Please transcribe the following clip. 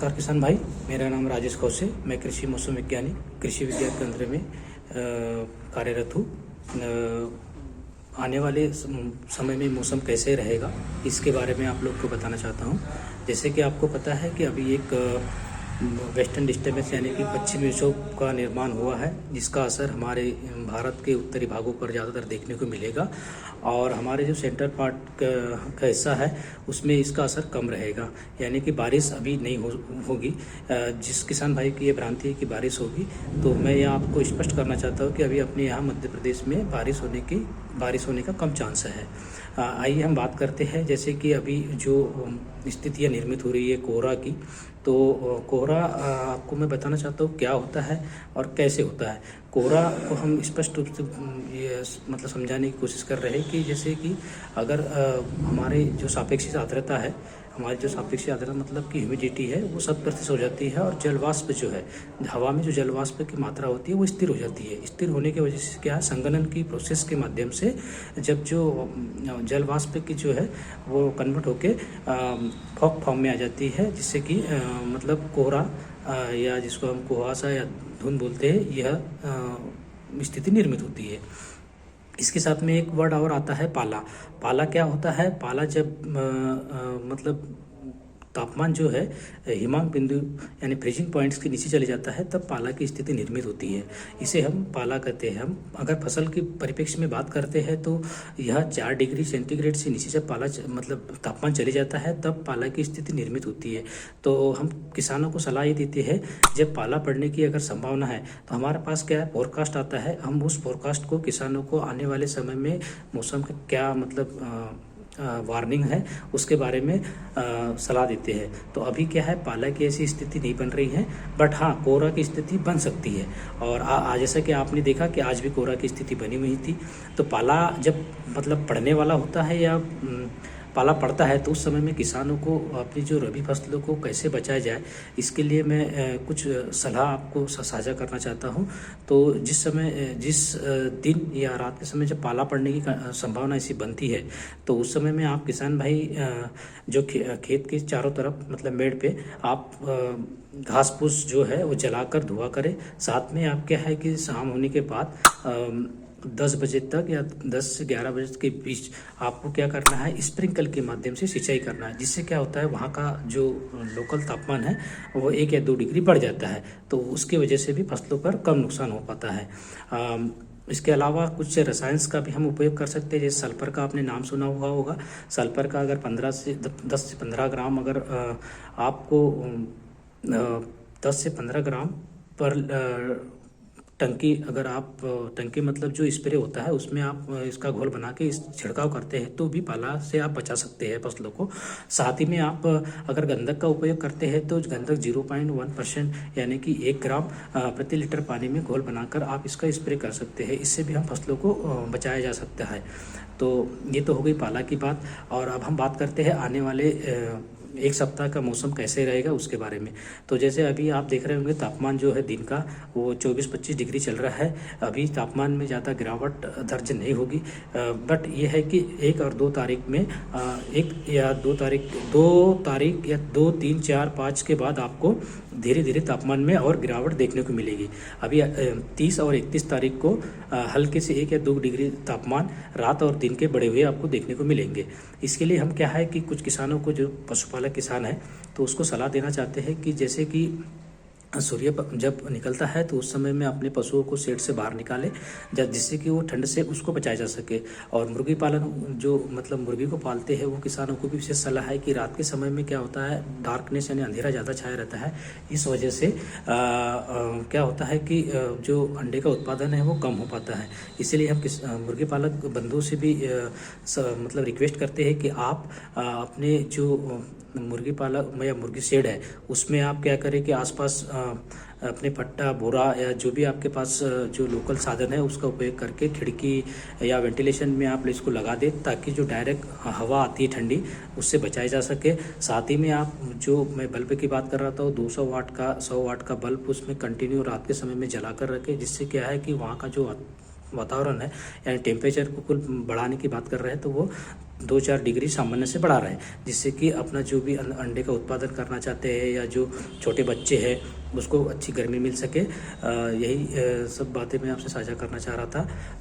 नमस्कार किसान भाई, मेरा नाम राजेश कौशे। मैं कृषि मौसम विज्ञानी कृषि विज्ञान केंद्र में कार्यरत हूँ। आने वाले समय में मौसम कैसे रहेगा इसके बारे में आप लोग को बताना चाहता हूँ। जैसे कि आपको पता है कि अभी एक वेस्टर्न डिस्टर्बेंस यानी कि पश्चिमी विक्षोभ का निर्माण हुआ है, जिसका असर हमारे भारत के उत्तरी भागों पर ज़्यादातर देखने को मिलेगा और हमारे जो सेंटर पार्ट का हिस्सा है उसमें इसका असर कम रहेगा, यानी कि बारिश अभी नहीं होगी। जिस किसान भाई की ये भ्रांति है कि बारिश होगी, तो मैं यहाँ आपको स्पष्ट करना चाहता हूँ कि अभी अपने यहाँ मध्य प्रदेश में बारिश होने का कम चांस है। आइए हम बात करते हैं जैसे कि अभी जो स्थितियाँ निर्मित हो रही है कोहरा की। तो कोहरा आपको मैं बताना चाहता हूँ क्या होता है और कैसे होता है। कोहरा को हम स्पष्ट रूप से ये मतलब समझाने की कोशिश कर रहे हैं कि जैसे कि अगर हमारे जो सापेक्षिक आर्द्रता है, हमारी जो सापेक्षिक आर्द्रता मतलब कि ह्यूमिडिटी है वो 100% हो जाती है और जलवाष्प जो है, हवा में जो जलवाष्प की मात्रा होती है वो स्थिर हो जाती है। स्थिर होने की वजह से क्या है, संघनन की प्रोसेस के माध्यम से जब जो जलवाष्प की जो है वो कन्वर्ट होके फॉग फॉर्म में आ जाती है, जिससे कि मतलब कोहरा या जिसको हम कुहासा या धुंध बोलते हैं, यह स्थिति निर्मित होती है। इसके साथ में एक वर्ड और आता है पाला। पाला क्या होता है? पाला जब मतलब तापमान जो है हिमांक बिंदु यानी फ्रीजिंग पॉइंट्स के नीचे चले जाता है, तब पाला की स्थिति निर्मित होती है। इसे हम पाला कहते हैं। हम अगर फसल की परिप्रेक्ष्य में बात करते हैं तो यह 4 डिग्री सेंटीग्रेड से नीचे जब पाला मतलब तापमान चले जाता है तब पाला की स्थिति निर्मित होती है। तो हम किसानों को सलाह ये देते हैं, जब पाला पड़ने की अगर संभावना है तो हमारे पास क्या है, फोरकास्ट आता है। हम उस फोरकास्ट को किसानों को आने वाले समय में मौसम का क्या मतलब वार्निंग है उसके बारे में सलाह देते हैं। तो अभी क्या है, पाला की ऐसी स्थिति नहीं बन रही है, बट हाँ कोहरा की स्थिति बन सकती है। और जैसा कि आपने देखा कि आज भी कोहरा की स्थिति बनी हुई थी। तो पाला जब मतलब पड़ने वाला होता है या पाला पड़ता है तो उस समय में किसानों को अपनी जो रबी फसलों को कैसे बचाया जाए, इसके लिए मैं कुछ सलाह आपको साझा करना चाहता हूं। तो जिस दिन या रात के समय जब पाला पड़ने की संभावना ऐसी बनती है, तो उस समय में आप किसान भाई जो खेत के चारों तरफ मतलब मेड़ पे आप घास फूस जो है वो जलाकर धुआं करें। साथ में आप क्या है कि शाम होने के बाद 10 बजे तक या 10 से 11 बजे के बीच आपको क्या करना है, स्प्रिंकल के माध्यम से सिंचाई करना है। जिससे क्या होता है, वहाँ का जो लोकल तापमान है वो 1 या 2 डिग्री बढ़ जाता है, तो उसकी वजह से भी फसलों पर कम नुकसान हो पाता है। इसके अलावा कुछ रसायन का भी हम उपयोग कर सकते हैं। जैसे सल्फर का आपने नाम सुना हुआ होगा। सल्फर का अगर 10 से 15 ग्राम अगर आपको 10 से 15 ग्राम पर टंकी, अगर आप टंकी मतलब जो स्प्रे होता है उसमें आप इसका घोल बना के इस छिड़काव करते हैं तो भी पाला से आप बचा सकते हैं फसलों को। साथ ही में आप अगर गंधक का उपयोग करते हैं तो गंधक 0.1% यानी कि 1 ग्राम प्रति लीटर पानी में घोल बनाकर आप इसका स्प्रे कर सकते हैं। इससे भी हम फसलों को बचाया जा सकता है। तो ये तो हो गई पाला की बात। और अब हम बात करते हैं आने वाले 1 सप्ताह का मौसम कैसे रहेगा उसके बारे में। तो जैसे अभी आप देख रहे होंगे तापमान जो है दिन का वो 24-25 डिग्री चल रहा है। अभी तापमान में ज़्यादा गिरावट दर्ज नहीं होगी, बट ये है कि 1 और 2 तारीख में 1 या 2 तारीख या 2, 3, 4, 5 के बाद आपको धीरे धीरे तापमान में और गिरावट देखने को मिलेगी। अभी 30 और 31 तारीख को हल्के से 1 या 2 डिग्री तापमान रात और दिन के बढ़े हुए आपको देखने को मिलेंगे। इसके लिए हम क्या है कि कुछ किसानों को, जो पशुपालक किसान है, तो उसको सलाह देना चाहते हैं कि जैसे कि सूर्य जब निकलता है तो उस समय में अपने पशुओं को शेड से बाहर निकाले, जिससे कि वो ठंड से उसको बचाया जा सके। और मुर्गी पालन जो मतलब मुर्गी को पालते हैं वो किसानों को भी विशेष सलाह है कि रात के समय में क्या होता है, डार्कनेस यानी अंधेरा ज़्यादा छाया रहता है। इस वजह से क्या होता है कि जो अंडे का उत्पादन है वो कम हो पाता है। इसीलिए हम मुर्गी पालक बंधुओं से भी मतलब रिक्वेस्ट करते हैं कि आप अपने जो मुर्गी पालक या मुर्गी शेड है उसमें आप क्या करें कि आसपास अपने पट्टा, बोरा या जो भी आपके पास जो लोकल साधन है उसका उपयोग करके खिड़की या वेंटिलेशन में आप इसको लगा दें, ताकि जो डायरेक्ट हवा आती है ठंडी उससे बचाया जा सके। साथ ही में आप जो मैं बल्ब की बात कर रहा था 200 वाट का 100 वाट का बल्ब उसमें कंटिन्यू रात के समय में जला कर रखें, जिससे क्या है कि वहाँ का जो वातावरण है यानी टेम्परेचर को कुल बढ़ाने की बात कर रहे हैं तो वो 2-4 डिग्री सामान्य से बढ़ा रहे हैं, जिससे कि अपना जो भी अंडे का उत्पादन करना चाहते हैं या जो छोटे बच्चे हैं उसको अच्छी गर्मी मिल सके। यही सब बातें मैं आपसे साझा करना चाह रहा था।